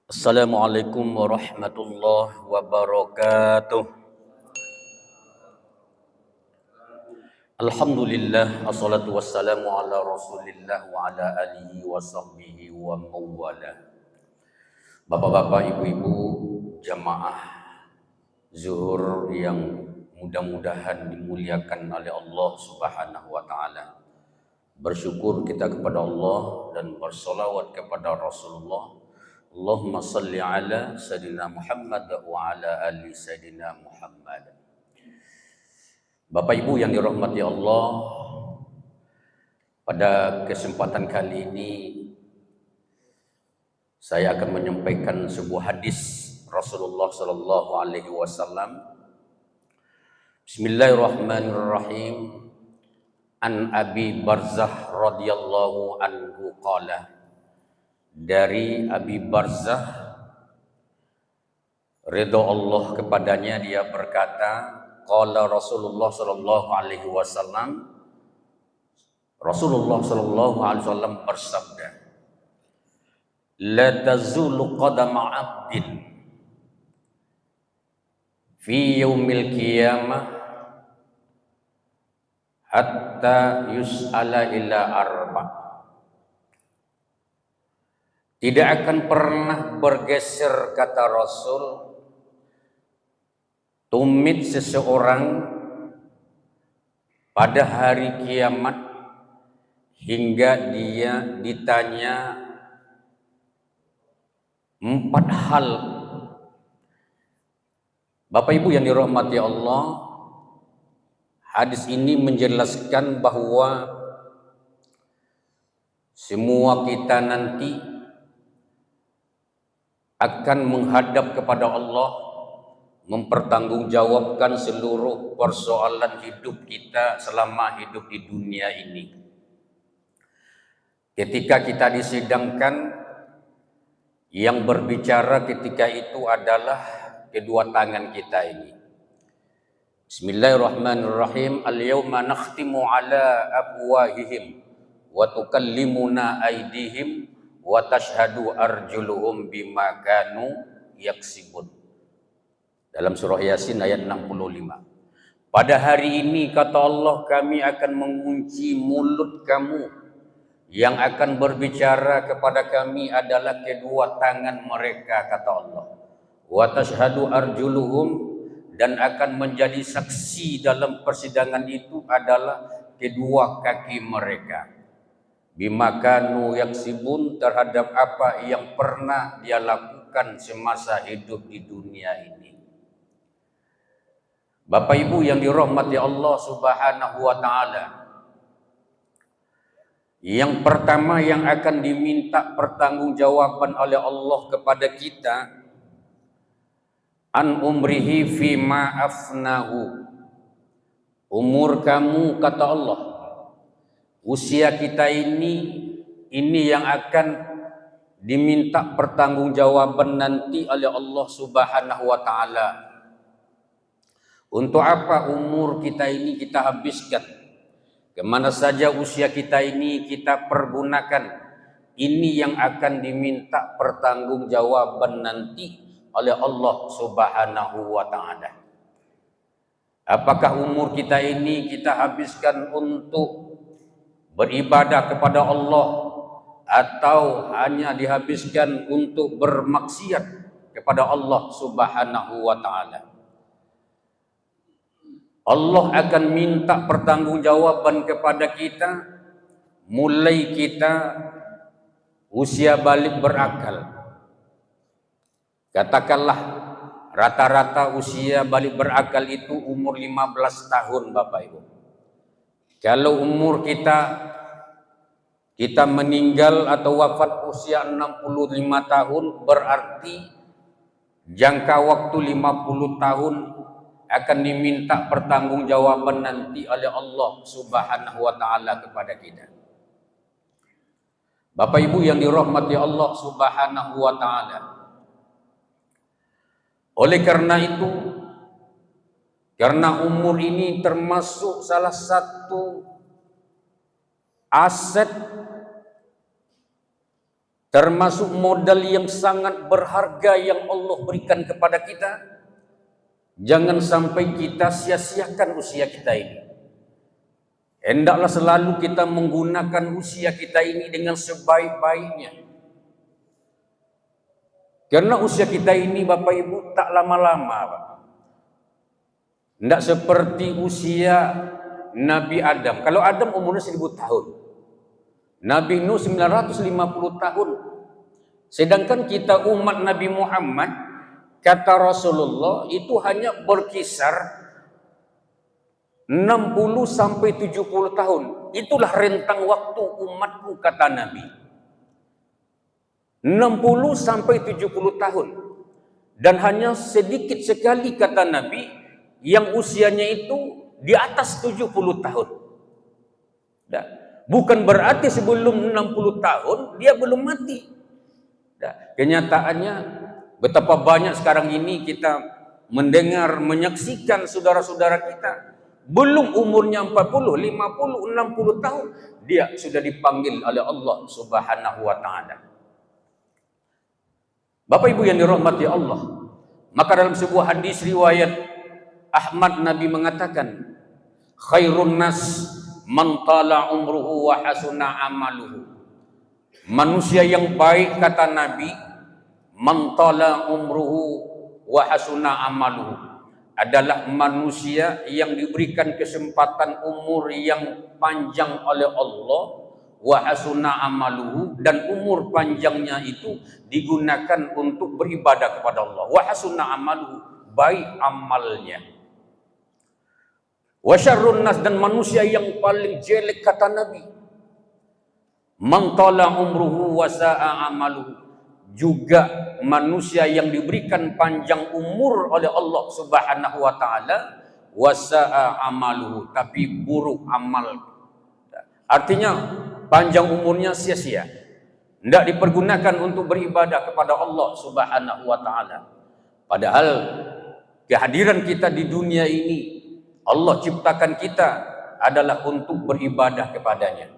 Assalamualaikum warahmatullahi wabarakatuh. Alhamdulillah, assalatu wassalamu ala rasulillah wa ala alihi wa sahbihi wa mawala. Bapak-bapak, ibu-ibu, jamaah zuhur yang mudah-mudahan dimuliakan oleh Allah subhanahu wa ta'ala. Bersyukur kita kepada Allah dan bersolawat kepada Rasulullah. Allahumma salli ala Sayyidina Muhammad wa ala ali Sayyidina Muhammad. Bapak Ibu yang dirahmati Allah, pada kesempatan kali ini saya akan menyampaikan sebuah hadis Rasulullah sallallahu alaihi wasallam. Bismillahirrahmanirrahim. An Abi Barzah radhiyallahu anhu qala, dari Abi Barzah ridha Allah kepadanya, dia berkata, qala Rasulullah sallallahu alaihi wasallam, Rasulullah sallallahu alaihi wasallam bersabda, la tazulu qadama 'abdin fi yaumil qiyamah hatta yus'ala ila arba. Tidak akan pernah bergeser, kata Rasul, tumit seseorang pada hari kiamat hingga dia ditanya 4 hal. Bapak Ibu yang dirahmati Allah, hadis ini menjelaskan bahwa semua kita nanti akan menghadap kepada Allah, mempertanggungjawabkan seluruh persoalan hidup kita selama hidup di dunia ini. Ketika kita disidangkan, yang berbicara ketika itu adalah kedua tangan kita ini. Bismillahirrahmanirrahim. Al-yawma nakhtimu ala afwahihim wa tukallimuna aydihim wa tashhadu arjuluhum bima kanu yaksibun. Dalam surah Yasin ayat 65. Pada hari ini, kata Allah, kami akan mengunci mulut kamu. Yang akan berbicara kepada kami adalah kedua tangan mereka, kata Allah. Wa tashhadu arjuluhum, dan akan menjadi saksi dalam persidangan itu adalah kedua kaki mereka. Bima kanu yaksibun, terhadap apa yang pernah dia lakukan semasa hidup di dunia ini. Bapak Ibu yang dirahmati Allah subhanahu wa ta'ala, yang pertama yang akan diminta pertanggungjawaban oleh Allah kepada kita, an umrihi fima afnahu, umur kamu, kata Allah, usia kita ini yang akan diminta pertanggungjawaban nanti oleh Allah subhanahu wa ta'ala. Untuk apa umur kita ini kita habiskan? Kemana saja usia kita ini kita pergunakan? Ini yang akan diminta pertanggungjawaban nanti oleh Allah subhanahu wa ta'ala. Apakah umur kita ini kita habiskan untuk beribadah kepada Allah, atau hanya dihabiskan untuk bermaksiat kepada Allah subhanahu wa ta'ala? Allah akan minta pertanggungjawaban kepada kita mulai kita usia balik berakal. Katakanlah rata-rata usia balik berakal itu umur 15 tahun, Bapak Ibu. Kalau umur kita meninggal atau wafat usia 65 tahun, berarti jangka waktu 50 tahun akan diminta pertanggungjawaban nanti oleh Allah subhanahu wa ta'ala kepada kita. Bapak Ibu yang dirahmati Allah subhanahu wa ta'ala, oleh karena itu, karena umur ini termasuk salah satu aset termasuk modal yang sangat berharga yang Allah berikan kepada kita. Jangan sampai kita sia-siakan usia kita ini. Hendaklah selalu kita menggunakan usia kita ini dengan sebaik-baiknya. Karena usia kita ini Bapak Ibu tak lama-lama, Pak. Tidak seperti usia Nabi Adam. Kalau Adam umurnya 1000 tahun. Nabi Nuh 950 tahun. Sedangkan kita umat Nabi Muhammad, kata Rasulullah, itu hanya berkisar 60 sampai 70 tahun. Itulah rentang waktu umatku, kata Nabi. 60 sampai 70 tahun. Dan hanya sedikit sekali, kata Nabi, yang usianya itu di atas 70 tahun. Nah, bukan berarti sebelum 60 tahun dia belum mati. Nah, kenyataannya betapa banyak sekarang ini kita mendengar, menyaksikan saudara-saudara kita belum umurnya 40, 50, 60 tahun dia sudah dipanggil oleh Allah Subhanahu wa taala. Bapak Ibu yang dirahmati Allah, maka dalam sebuah hadis riwayat Ahmad, Nabi mengatakan, khairun nas man tala umruhu wa hasuna amaluhu. Manusia yang baik, kata Nabi, man tala umruhu wa hasuna amaluhu, adalah manusia yang diberikan kesempatan umur yang panjang oleh Allah, wa hasuna amaluhu, dan umur panjangnya itu digunakan untuk beribadah kepada Allah. Wa hasuna amaluhu, baik amalnya. Wa syarrun nas, dan manusia yang paling jelek, kata Nabi, man tala umruhu wa sa'a amaluhu, juga manusia yang diberikan panjang umur oleh Allah Subhanahu wa taala, wa sa'a amaluhu, tapi buruk amal. Artinya panjang umurnya sia-sia, tidak dipergunakan untuk beribadah kepada Allah Subhanahu wa taala. Padahal kehadiran kita di dunia ini, Allah ciptakan kita adalah untuk beribadah kepadanya.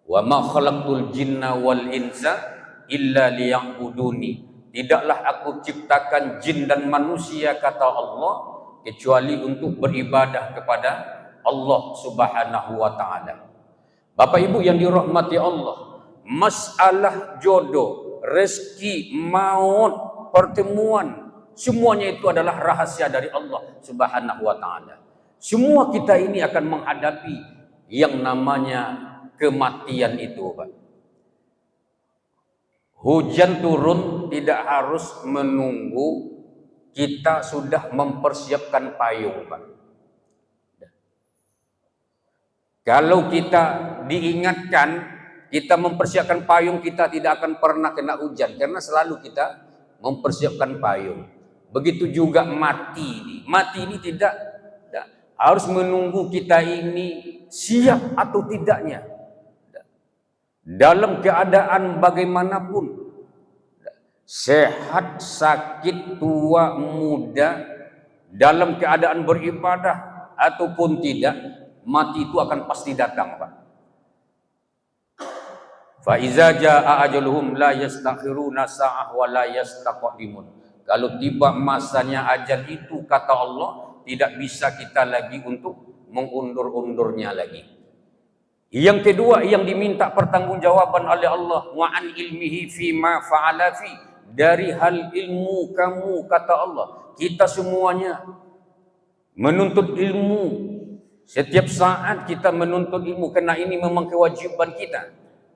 Wa ma khalaqtul jinna wal insa illa liya'buduni. Tidaklah aku ciptakan jin dan manusia, kata Allah, kecuali untuk beribadah kepada Allah Subhanahu wa taala. Bapak Ibu yang dirahmati Allah, masalah jodoh, rezeki, maut, pertemuan, semuanya itu adalah rahasia dari Allah Subhanahu wa taala. Semua kita ini akan menghadapi yang namanya kematian itu, Pak. Hujan turun tidak harus menunggu kita sudah mempersiapkan payung, Pak. Kalau kita diingatkan, kita mempersiapkan payung, kita tidak akan pernah kena hujan karena selalu kita mempersiapkan payung. Begitu juga mati. Mati ini tidak harus menunggu kita ini siap atau tidaknya. Dalam keadaan bagaimanapun, sehat, sakit, tua, muda, dalam keadaan beribadah ataupun tidak, mati itu akan pasti datang, Pak. Fa iza jaa ajaluhum la yastakhiruna sa'ah wa la yastaqdimun. Kalau tiba masanya ajal itu, kata Allah, tidak bisa kita lagi untuk mengundur-undurnya lagi. Yang kedua yang diminta pertanggungjawaban oleh Allah, wa an ilmihi fima fa'ala fi, dari hal ilmu kamu, kata Allah. Kita semuanya menuntut ilmu. Setiap saat kita menuntut ilmu, karena ini memang kewajiban kita.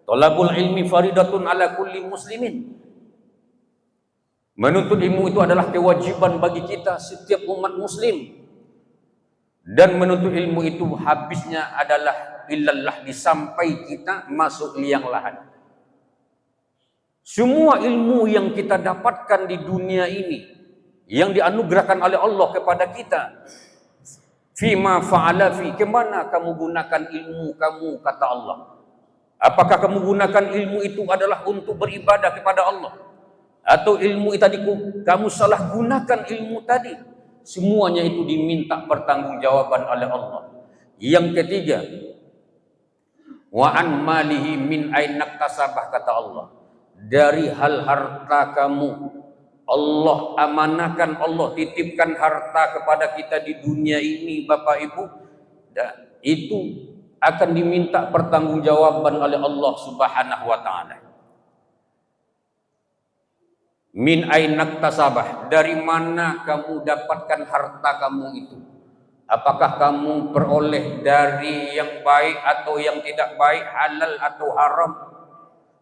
Talabul ilmi faridatun ala kulli muslimin. Menuntut ilmu itu adalah kewajiban bagi kita setiap umat muslim. Dan menuntut ilmu itu habisnya adalah illallah, disampai kita masuk liang lahat. Semua ilmu yang kita dapatkan di dunia ini, yang dianugerahkan oleh Allah kepada kita, fima fa'ala fi, kemana kamu gunakan ilmu kamu, kata Allah. Apakah kamu gunakan ilmu itu adalah untuk beribadah kepada Allah, atau ilmu tadi kamu salah gunakan ilmu tadi? Semuanya itu diminta pertanggungjawaban oleh Allah. Yang ketiga, wa an malihi min aina kasabah, kata Allah, dari hal harta kamu. Allah amanahkan, Allah titipkan harta kepada kita di dunia ini Bapak Ibu, dan itu akan diminta pertanggungjawaban oleh Allah Subhanahu wa taala. Min ainak tasabah, dari mana kamu dapatkan harta kamu itu? Apakah kamu peroleh dari yang baik atau yang tidak baik, halal atau haram?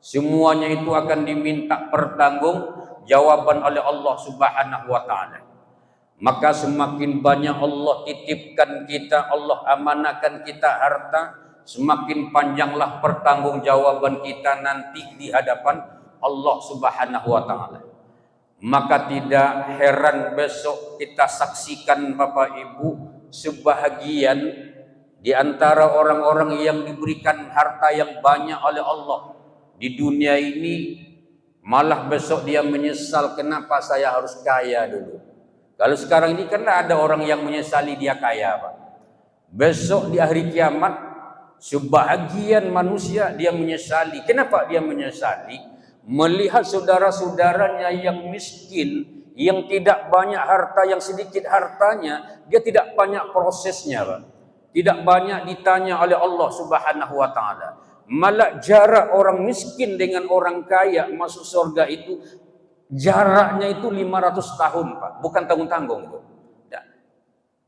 Semuanya itu akan diminta pertanggungjawaban oleh Allah Subhanahu wa taala. Maka semakin banyak Allah titipkan kita, Allah amanahkan kita harta, semakin panjanglah pertanggungjawaban kita nanti di hadapan Allah Subhanahu wa taala. Maka tidak heran besok kita saksikan Bapak Ibu, sebahagian di antara orang-orang yang diberikan harta yang banyak oleh Allah di dunia ini, malah besok dia menyesal, kenapa saya harus kaya dulu. Kalau sekarang ini kan ada orang yang menyesali dia kaya, Pak. Besok di hari kiamat, sebahagian manusia dia menyesali. Kenapa dia menyesali? Melihat saudara-saudaranya yang miskin, yang tidak banyak harta, yang sedikit hartanya, dia tidak banyak prosesnya, Pak. Tidak banyak ditanya oleh Allah Subhanahu wa taala. Malah jarak orang miskin dengan orang kaya masuk surga itu jaraknya itu 500 tahun, Pak. Bukan tanggung-tanggung itu.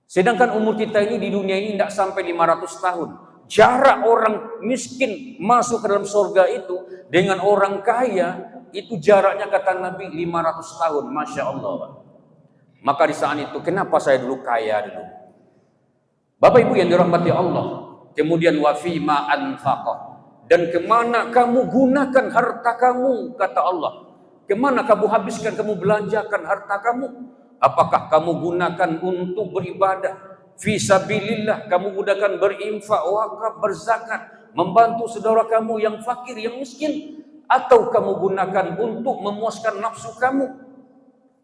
Sedangkan umur kita ini di dunia ini tidak sampai 500 tahun. Jarak orang miskin masuk ke dalam surga itu dengan orang kaya itu jaraknya kata Nabi 500 tahun. Masya Allah, Pak. Maka di saat itu kenapa saya dulu kaya dulu? Bapak Ibu yang dirahmati Allah. Kemudian wa fi ma anfaqah, dan kemana kamu gunakan harta kamu, kata Allah. Kemana kamu habiskan, kamu belanjakan harta kamu? Apakah kamu gunakan untuk beribadah? Fisabilillah, kamu gunakan berinfak, wakaf, berzakat, membantu saudara kamu yang fakir, yang miskin, atau kamu gunakan untuk memuaskan nafsu kamu?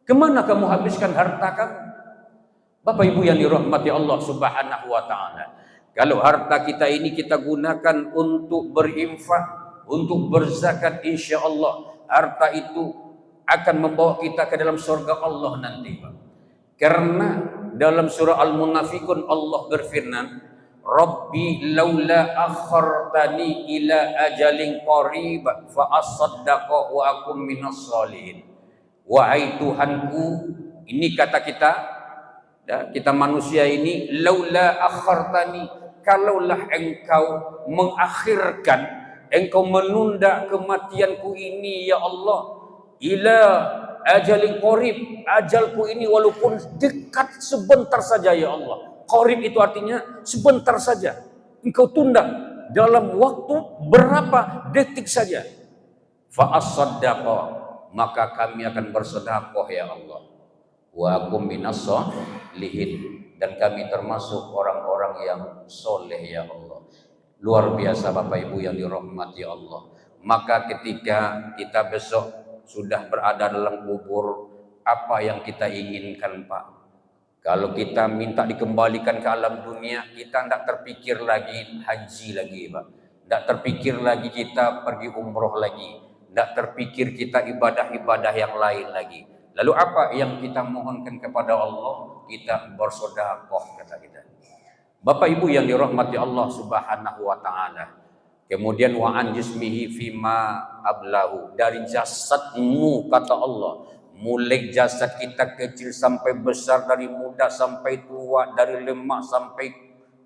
Kemana kamu habiskan harta kamu? Bapak Ibu yang dirahmati Allah Subhanahu wa taala. Kalau harta kita ini kita gunakan untuk berinfak, untuk berzakat, insya Allah harta itu akan membawa kita ke dalam surga Allah nanti, Pak. Karena dalam surah Al-Munafikun Allah berfirman, Rabbi laula akhartani ila ajalin qarib fa asaddaqa wa akum minas shalihin. Wahai Tuhanku, ini kata kita, kita manusia ini, laula akhartani, kalaulah engkau mengakhirkan, engkau menunda kematianku ini ya Allah, ila ajalin qarib, ajalku ini walaupun dekat sebentar saja ya Allah. Qarib itu artinya sebentar saja. Engkau tunda dalam waktu berapa detik saja. Fa as-saddaqa, maka kami akan bersedekah ya Allah. Wa akum minas sholihin, dan kami termasuk orang-orang yang soleh ya Allah. Luar biasa Bapak Ibu yang dirahmati Allah. Maka ketika kita besok sudah berada dalam kubur, apa yang kita inginkan, Pak? Kalau kita minta dikembalikan ke alam dunia, kita tidak terpikir lagi haji lagi, Pak. Tidak terpikir lagi kita pergi umroh lagi. Tidak terpikir kita ibadah-ibadah yang lain lagi. Lalu apa yang kita mohonkan kepada Allah? Kita bersedekah, kata kita. Bapak Ibu yang dirahmati Allah Subhanahu wa taala. Kemudian wa an jismihi fima ablahu, dari jasadmu kata Allah, mulai jasad kita kecil sampai besar, dari muda sampai tua, dari lemah sampai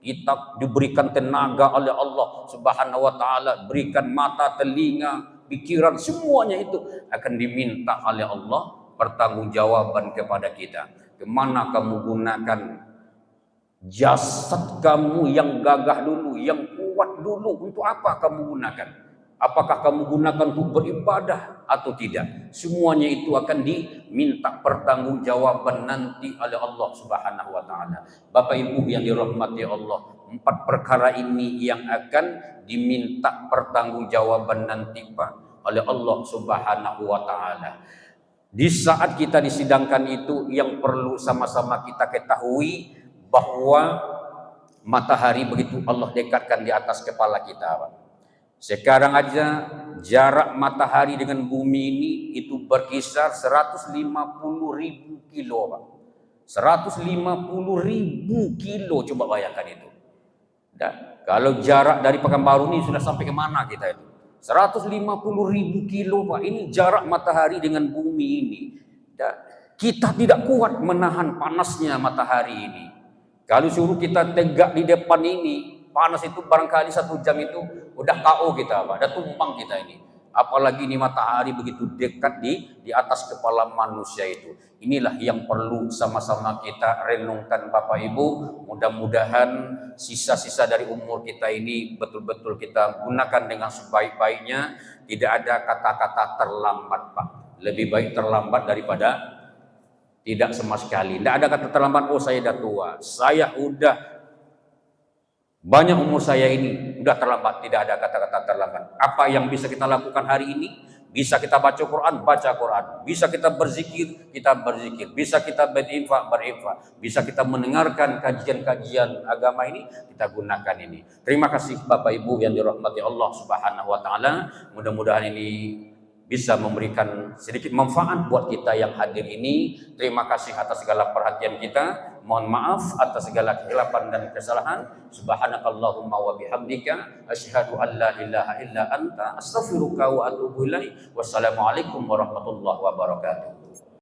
kita diberikan tenaga oleh Allah Subhanahu wa taala, berikan mata, telinga, pikiran, semuanya itu akan diminta oleh Allah pertanggungjawaban kepada kita. Kemana kamu gunakan jasad kamu yang gagah dulu, yang kuat dulu? Untuk apa kamu gunakan? Apakah kamu gunakan untuk beribadah atau tidak? Semuanya itu akan diminta pertanggungjawaban nanti oleh Allah Subhanahu wa taala. Bapak Ibu yang dirahmati Allah, 4 perkara ini yang akan diminta pertanggungjawaban nanti, Pak, oleh Allah Subhanahu wa taala. Di saat kita disidangkan itu, yang perlu sama-sama kita ketahui bahwa matahari begitu Allah dekatkan di atas kepala kita, Pak. Sekarang aja jarak matahari dengan bumi ini itu berkisar 150.000 kilo, Pak. 150.000 kilo, coba bayangkan itu. Dan kalau jarak dari Pekanbaru ini sudah sampai ke mana kita itu? 150.000 kilo, Pak. Ini jarak matahari dengan bumi ini. Dan kita tidak kuat menahan panasnya matahari ini. Kalau suruh kita tegak di depan ini, panas itu barangkali 1 jam itu udah KO kita, Pak. Udah tumbang kita ini. Apalagi ini matahari begitu dekat di atas kepala manusia itu. Inilah yang perlu sama-sama kita renungkan, Bapak Ibu. Mudah-mudahan sisa-sisa dari umur kita ini betul-betul kita gunakan dengan sebaik-baiknya. Tidak ada kata-kata terlambat, Pak. Lebih baik terlambat daripada tidak sama sekali. Tidak ada kata terlambat, oh saya udah tua, saya udah banyak umur saya ini, udah terlambat. Tidak ada kata-kata terlambat. Apa yang bisa kita lakukan hari ini? Bisa kita baca Quran, baca Quran. Bisa kita berzikir, kita berzikir. Bisa kita berinfak, berinfak. Bisa kita mendengarkan kajian-kajian agama ini, kita gunakan ini. Terima kasih Bapak Ibu yang dirahmati Allah Subhanahu wa taala. Mudah-mudahan ini bisa memberikan sedikit manfaat buat kita yang hadir ini. Terima kasih atas segala perhatian kita. Mohon maaf atas segala kesilapan dan kesalahan. Subhanakallahumma wa bihamdika asyhadu an la ilaha illa anta astaghfiruka wa atubu ilaik. Wassalamualaikum warahmatullahi wabarakatuh.